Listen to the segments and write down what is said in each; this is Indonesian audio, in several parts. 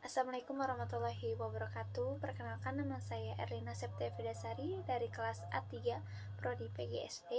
Assalamualaikum warahmatullahi wabarakatuh. Perkenalkan, nama saya Erlina Septia Vidasari dari kelas A3 Prodi PGSD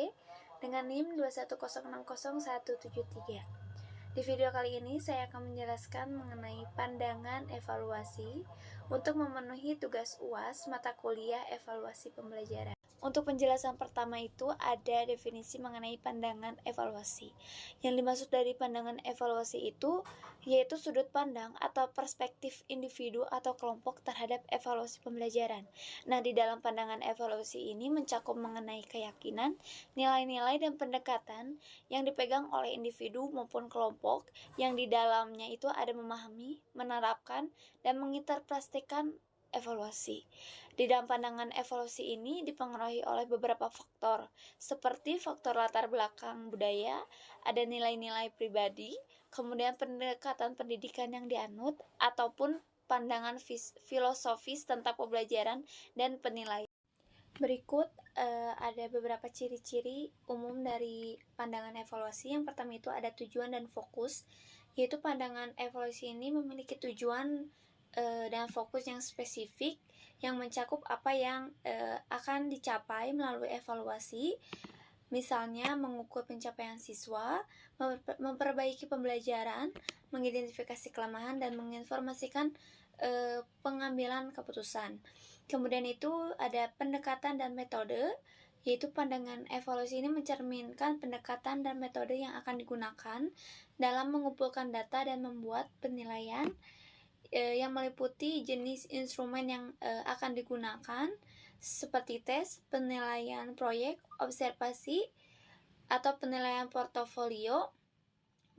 dengan NIM 210600173. Di video kali ini saya akan menjelaskan mengenai pandangan evaluasi untuk memenuhi tugas UAS mata kuliah evaluasi pembelajaran. Untuk penjelasan pertama itu ada definisi mengenai pandangan evaluasi. Yang dimaksud dari pandangan evaluasi itu yaitu sudut pandang atau perspektif individu atau kelompok terhadap evaluasi pembelajaran. Nah, di dalam pandangan evaluasi ini mencakup mengenai keyakinan, nilai-nilai dan pendekatan yang dipegang oleh individu maupun kelompok yang di dalamnya itu ada memahami, menerapkan, dan menginterpretasikan evaluasi. Di dalam pandangan evaluasi ini dipengaruhi oleh beberapa faktor, seperti faktor latar belakang budaya, ada nilai-nilai pribadi, kemudian pendekatan pendidikan yang dianut, ataupun pandangan filosofis tentang pembelajaran dan penilaian. Berikut ada beberapa ciri-ciri umum dari pandangan evaluasi. Yang pertama itu ada tujuan dan fokus, yaitu pandangan evaluasi ini memiliki tujuan dan fokus yang spesifik yang mencakup apa yang akan dicapai melalui evaluasi. Misalnya mengukur pencapaian siswa, memperbaiki pembelajaran, mengidentifikasi kelemahan, dan menginformasikan pengambilan keputusan. Kemudian itu ada pendekatan dan metode, yaitu pandangan evaluasi ini mencerminkan pendekatan dan metode yang akan digunakan dalam mengumpulkan data dan membuat penilaian yang meliputi jenis instrumen yang akan digunakan seperti tes, penilaian proyek, observasi, atau penilaian portofolio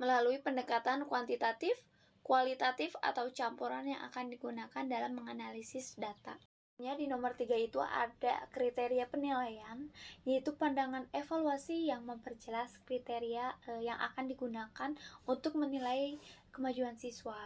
melalui pendekatan kuantitatif, kualitatif, atau campuran yang akan digunakan dalam menganalisis data. Di nomor 3 itu ada kriteria penilaian, yaitu pandangan evaluasi yang memperjelas kriteria yang akan digunakan untuk menilai kemajuan siswa,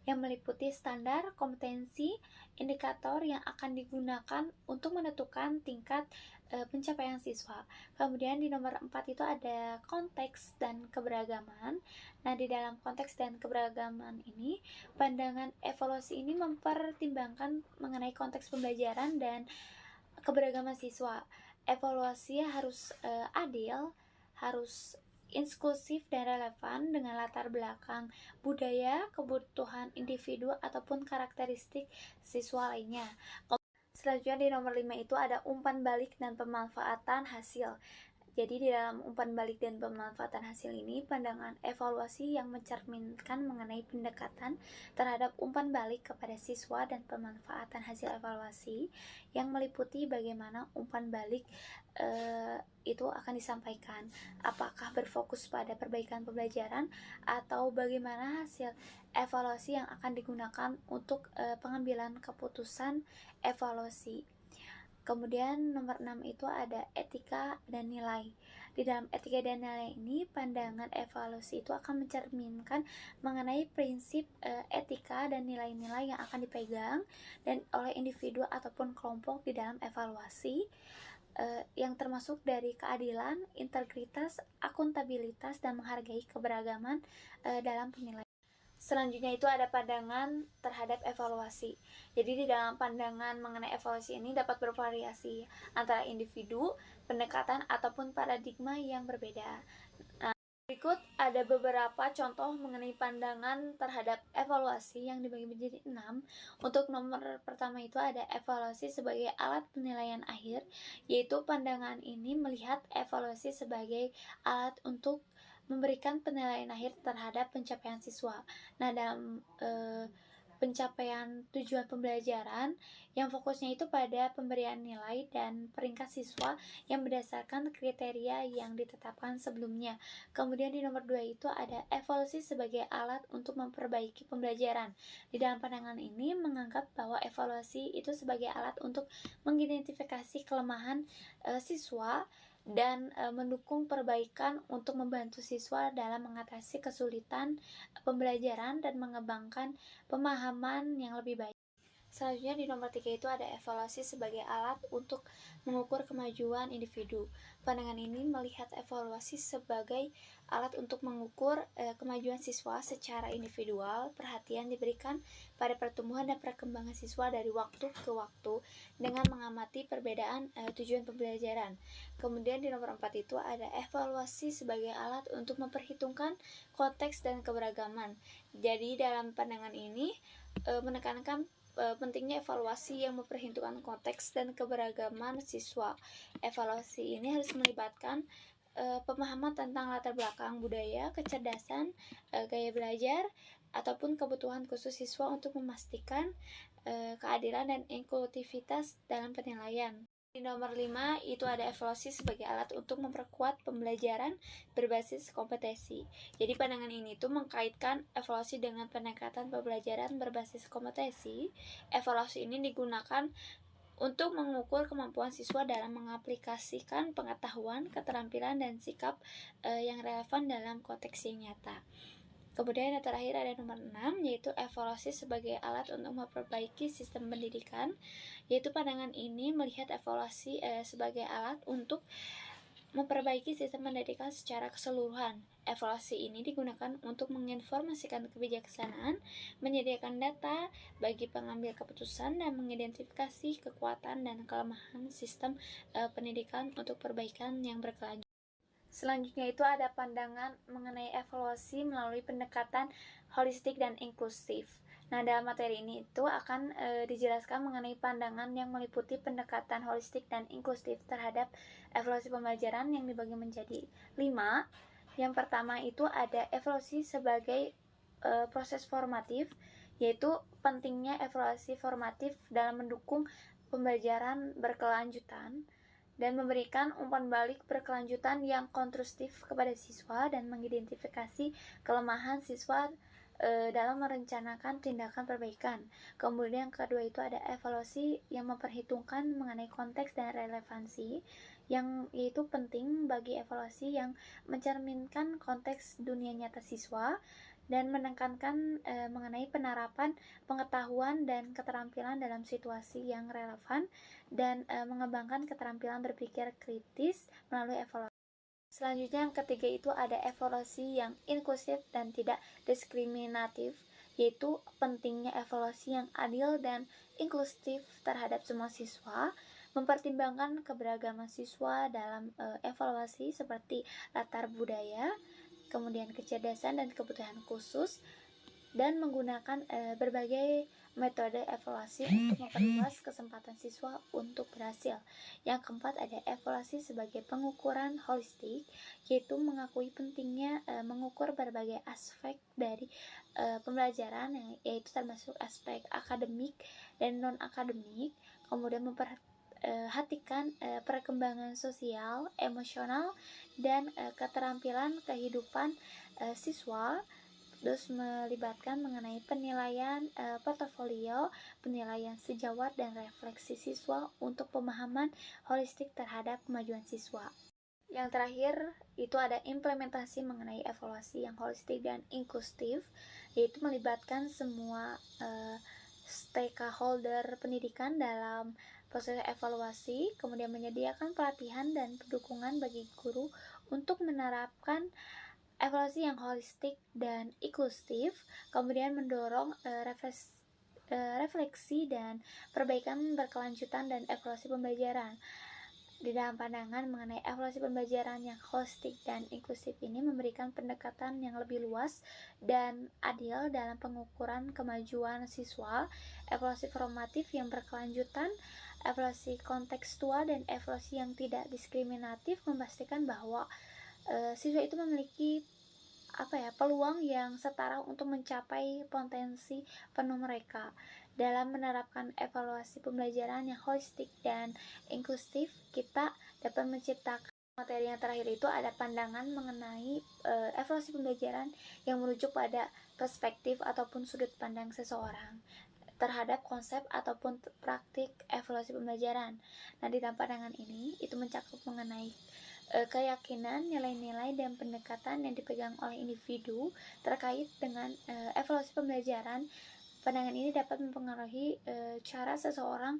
yang meliputi standar, kompetensi, indikator yang akan digunakan untuk menentukan tingkat pencapaian siswa. Kemudian di nomor 4 itu ada konteks dan keberagaman. Nah, di dalam konteks dan keberagaman ini, pandangan evaluasi ini mempertimbangkan mengenai konteks pembelajaran dan keberagaman siswa. Evaluasi harus adil, harus inklusif dan relevan dengan latar belakang budaya, kebutuhan individu, ataupun karakteristik siswa lainnya. Selanjutnya di nomor 5 itu ada umpan balik dan pemanfaatan hasil. Jadi di dalam umpan balik dan pemanfaatan hasil ini, pandangan evaluasi yang mencerminkan mengenai pendekatan terhadap umpan balik kepada siswa dan pemanfaatan hasil evaluasi yang meliputi bagaimana umpan balik itu akan disampaikan. Apakah berfokus pada perbaikan pembelajaran atau bagaimana hasil evaluasi yang akan digunakan untuk pengambilan keputusan evaluasi. Kemudian nomor 6 itu ada etika dan nilai. Di dalam etika dan nilai ini, pandangan evaluasi itu akan mencerminkan mengenai prinsip etika dan nilai-nilai yang akan dipegang dan oleh individu ataupun kelompok di dalam evaluasi, yang termasuk dari keadilan, integritas, akuntabilitas, dan menghargai keberagaman dalam penilaian. Selanjutnya itu ada pandangan terhadap evaluasi. Jadi di dalam pandangan mengenai evaluasi ini dapat bervariasi antara individu, pendekatan, ataupun paradigma yang berbeda. Nah, berikut ada beberapa contoh mengenai pandangan terhadap evaluasi yang dibagi menjadi 6. Untuk nomor pertama itu ada evaluasi sebagai alat penilaian akhir, yaitu pandangan ini melihat evaluasi sebagai alat untuk memberikan penilaian akhir terhadap pencapaian siswa. Nah, dalam pencapaian tujuan pembelajaran yang fokusnya itu pada pemberian nilai dan peringkat siswa yang berdasarkan kriteria yang ditetapkan sebelumnya. Kemudian di nomor 2 itu ada evaluasi sebagai alat untuk memperbaiki pembelajaran. Di dalam pandangan ini menganggap bahwa evaluasi itu sebagai alat untuk mengidentifikasi kelemahan siswa dan mendukung perbaikan untuk membantu siswa dalam mengatasi kesulitan pembelajaran dan mengembangkan pemahaman yang lebih baik. Selanjutnya di nomor 3 itu ada evaluasi sebagai alat untuk mengukur kemajuan individu. Pandangan ini melihat evaluasi sebagai alat untuk mengukur kemajuan siswa secara individual. Perhatian diberikan pada pertumbuhan dan perkembangan siswa dari waktu ke waktu dengan mengamati perbedaan tujuan pembelajaran. Kemudian di nomor 4 itu ada evaluasi sebagai alat untuk memperhitungkan konteks dan keberagaman. Jadi dalam pandangan ini menekankan pentingnya evaluasi yang memperhitungkan konteks dan keberagaman siswa. Evaluasi ini harus melibatkan pemahaman tentang latar belakang budaya, kecerdasan, gaya belajar, ataupun kebutuhan khusus siswa untuk memastikan keadilan dan inklusivitas dalam penilaian. Di nomor 5 itu ada evaluasi sebagai alat untuk memperkuat pembelajaran berbasis kompetensi. Jadi pandangan ini tuh mengkaitkan evaluasi dengan pendekatan pembelajaran berbasis kompetensi. Evaluasi ini digunakan untuk mengukur kemampuan siswa dalam mengaplikasikan pengetahuan, keterampilan, dan sikap yang relevan dalam konteks yang nyata. Kemudian yang terakhir ada nomor 6, yaitu evaluasi sebagai alat untuk memperbaiki sistem pendidikan. Yaitu pandangan ini melihat evaluasi sebagai alat untuk memperbaiki sistem pendidikan secara keseluruhan. Evaluasi ini digunakan untuk menginformasikan kebijaksanaan, menyediakan data bagi pengambil keputusan, dan mengidentifikasi kekuatan dan kelemahan sistem pendidikan untuk perbaikan yang berkelanjutan. Selanjutnya itu ada pandangan mengenai evaluasi melalui pendekatan holistik dan inklusif. Nah, dalam materi ini itu akan dijelaskan mengenai pandangan yang meliputi pendekatan holistik dan inklusif terhadap evaluasi pembelajaran yang dibagi menjadi 5. Yang pertama itu ada evaluasi sebagai proses formatif, yaitu pentingnya evaluasi formatif dalam mendukung pembelajaran berkelanjutan dan memberikan umpan balik berkelanjutan yang konstruktif kepada siswa dan mengidentifikasi kelemahan siswa dalam merencanakan tindakan perbaikan. Kemudian yang kedua itu ada evaluasi yang memperhitungkan mengenai konteks dan relevansi, yang yaitu penting bagi evaluasi yang mencerminkan konteks dunia nyata siswa dan menekankan mengenai penerapan pengetahuan dan keterampilan dalam situasi yang relevan dan mengembangkan keterampilan berpikir kritis melalui evaluasi. Selanjutnya yang ketiga itu ada evaluasi yang inklusif dan tidak diskriminatif, yaitu pentingnya evaluasi yang adil dan inklusif terhadap semua siswa, mempertimbangkan keberagaman siswa dalam evaluasi seperti latar budaya, kemudian kecerdasan dan kebutuhan khusus, dan menggunakan berbagai metode evaluasi untuk memperluas kesempatan siswa untuk berhasil. Yang keempat ada evaluasi sebagai pengukuran holistik, yaitu mengakui pentingnya mengukur berbagai aspek dari pembelajaran, yaitu termasuk aspek akademik dan non akademik, kemudian memperhatikan perkembangan sosial, emosional, dan keterampilan kehidupan siswa. Terus melibatkan mengenai penilaian portofolio, penilaian sejawat, dan refleksi siswa untuk pemahaman holistik terhadap kemajuan siswa. Yang terakhir itu ada implementasi mengenai evaluasi yang holistik dan inklusif, yaitu melibatkan semua stakeholder pendidikan dalam proses evaluasi, kemudian menyediakan pelatihan dan dukungan bagi guru untuk menerapkan evaluasi yang holistik dan inklusif, kemudian mendorong refleksi dan perbaikan berkelanjutan dan evaluasi pembelajaran. Di dalam pandangan mengenai evaluasi pembelajaran yang holistik dan inklusif ini memberikan pendekatan yang lebih luas dan adil dalam pengukuran kemajuan siswa, evaluasi formatif yang berkelanjutan, evaluasi kontekstual, dan evaluasi yang tidak diskriminatif memastikan bahwa siswa itu memiliki peluang yang setara untuk mencapai potensi penuh mereka. Dalam menerapkan evaluasi pembelajaran yang holistik dan inklusif, kita dapat menciptakan materi yang terakhir itu ada pandangan mengenai evaluasi pembelajaran yang merujuk pada perspektif ataupun sudut pandang seseorang terhadap konsep ataupun praktik evaluasi pembelajaran. Nah, di dalam pandangan ini itu mencakup mengenai keyakinan, nilai-nilai, dan pendekatan yang dipegang oleh individu terkait dengan evaluasi pembelajaran Pandangan ini dapat mempengaruhi cara seseorang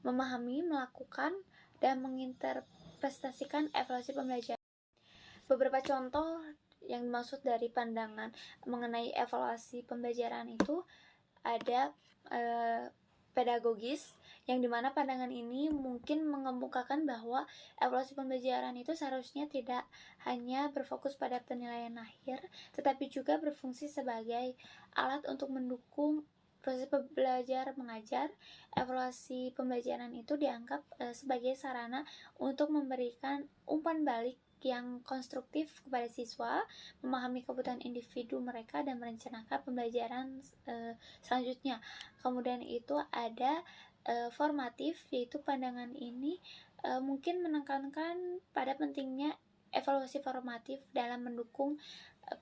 memahami, melakukan, dan menginterpretasikan evaluasi pembelajaran. Beberapa contoh yang dimaksud dari pandangan mengenai evaluasi pembelajaran itu ada pedagogis, yang dimana pandangan ini mungkin mengemukakan bahwa evaluasi pembelajaran itu seharusnya tidak hanya berfokus pada penilaian akhir, tetapi juga berfungsi sebagai alat untuk mendukung proses belajar mengajar. Evaluasi pembelajaran itu dianggap sebagai sarana untuk memberikan umpan balik yang konstruktif kepada siswa, memahami kebutuhan individu mereka, dan merencanakan pembelajaran selanjutnya. Kemudian itu ada formatif, yaitu pandangan ini mungkin menekankan pada pentingnya evaluasi formatif dalam mendukung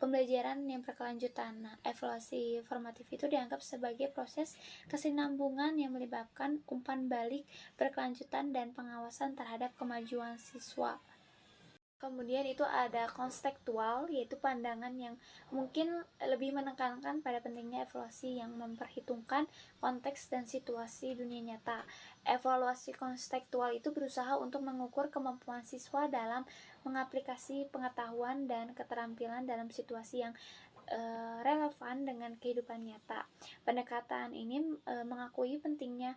pembelajaran yang berkelanjutan. Nah, evaluasi formatif itu dianggap sebagai proses kesinambungan yang melibatkan umpan balik berkelanjutan dan pengawasan terhadap kemajuan siswa. Kemudian itu ada konstekstual, yaitu pandangan yang mungkin lebih menekankan pada pentingnya evaluasi yang memperhitungkan konteks dan situasi dunia nyata. Evaluasi konstekstual itu berusaha untuk mengukur kemampuan siswa dalam mengaplikasi pengetahuan dan keterampilan dalam situasi yang relevan dengan kehidupan nyata. Pendekatan ini mengakui pentingnya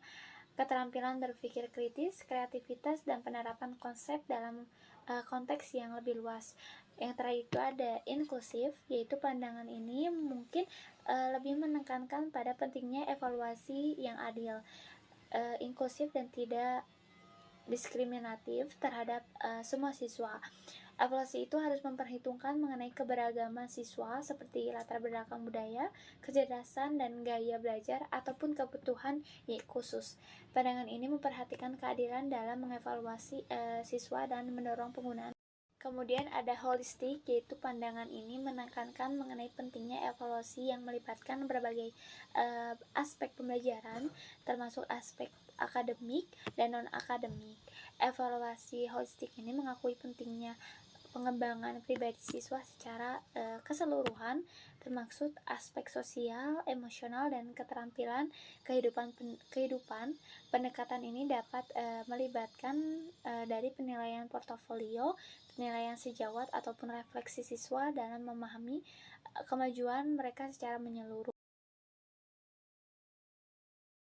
keterampilan berpikir kritis, kreativitas, dan penerapan konsep dalam konteks yang lebih luas. Yang terakhir itu ada inklusif, yaitu pandangan ini mungkin lebih menekankan pada pentingnya evaluasi yang adil, inklusif, dan tidak diskriminatif terhadap semua siswa. Evaluasi itu harus memperhitungkan mengenai keberagaman siswa seperti latar belakang budaya, kecerdasan, dan gaya belajar ataupun kebutuhan khusus. Pandangan ini memperhatikan keadilan dalam mengevaluasi siswa dan mendorong penggunaan. Kemudian ada holistik, yaitu pandangan ini menekankan mengenai pentingnya evaluasi yang melibatkan berbagai aspek pembelajaran, termasuk aspek akademik dan non-akademik. Evaluasi holistik ini mengakui pentingnya pengembangan pribadi siswa secara keseluruhan, termaksud aspek sosial, emosional, dan keterampilan kehidupan. Pendekatan ini dapat melibatkan dari penilaian portofolio, penilaian sejawat, ataupun refleksi siswa dalam memahami kemajuan mereka secara menyeluruh.